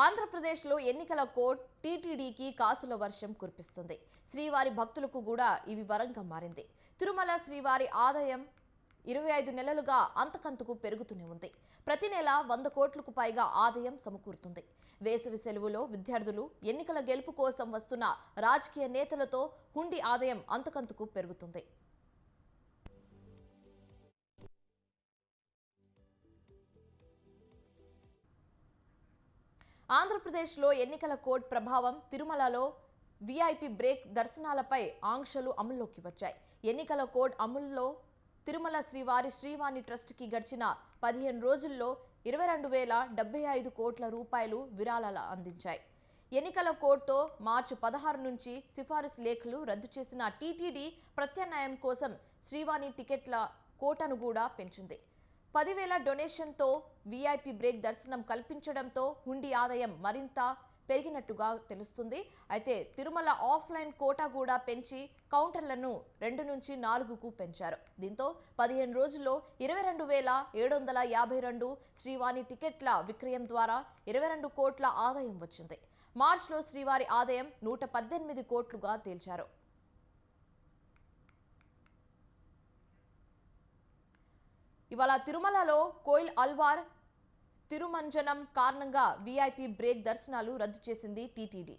ఆంధ్రప్రదేశ్లో ఎన్నికల కోడ్ టీటీడీకి కాసుల వర్షం కురిపిస్తుంది. శ్రీవారి భక్తులకు కూడా ఇవి వరంగా మారింది. తిరుమల శ్రీవారి ఆదాయం 25 నెలలుగా అంతకంతకు పెరుగుతూనే ఉంది. ప్రతి నెల 100 కోట్లకు పైగా ఆదాయం సమకూరుతుంది. వేసవి సెలవులో విద్యార్థులు, ఎన్నికల గెలుపు కోసం వస్తున్న రాజకీయ నేతలతో హుండీ ఆదాయం అంతకంతకు పెరుగుతుంది. ఆంధ్రప్రదేశ్లో ఎన్నికల కోడ్ ప్రభావం తిరుమలలో వీఐపీ బ్రేక్ దర్శనాలపై ఆంక్షలు అమల్లోకి వచ్చాయి. ఎన్నికల కోడ్ అమలులో తిరుమల శ్రీవాణి ట్రస్ట్కి గడిచిన 15 రోజుల్లో 22,075 కోట్ల రూపాయలు విరాళాలు అందించాయి. ఎన్నికల కోడ్తో మార్చి 16 నుంచి సిఫారసు లేఖలు రద్దు చేసిన టీటీడీ ప్రత్యామ్నాయం కోసం శ్రీవాణి టికెట్ల కోటాను కూడా పెంచింది. 10,000 డొనేషన్తో వీఐపీ బ్రేక్ దర్శనం కల్పించడంతో హుండీ ఆదాయం మరింత పెరిగినట్టుగా తెలుస్తుంది. అయితే తిరుమల ఆఫ్లైన్ కోటా కూడా పెంచి కౌంటర్లను 2 నుంచి 4కు పెంచారు. దీంతో 15 రోజుల్లో 22,752 శ్రీవాణి టికెట్ల విక్రయం ద్వారా 22 కోట్ల ఆదాయం వచ్చింది. మార్చిలో శ్రీవారి ఆదాయం 118 కోట్లుగా తేల్చారు. ఇవాళ తిరుమలలో కోయిల్ అల్వార్ తిరుమంజనం కారణంగా వీఐపీ బ్రేక్ దర్శనాలు రద్దు చేసింది టీటీడీ.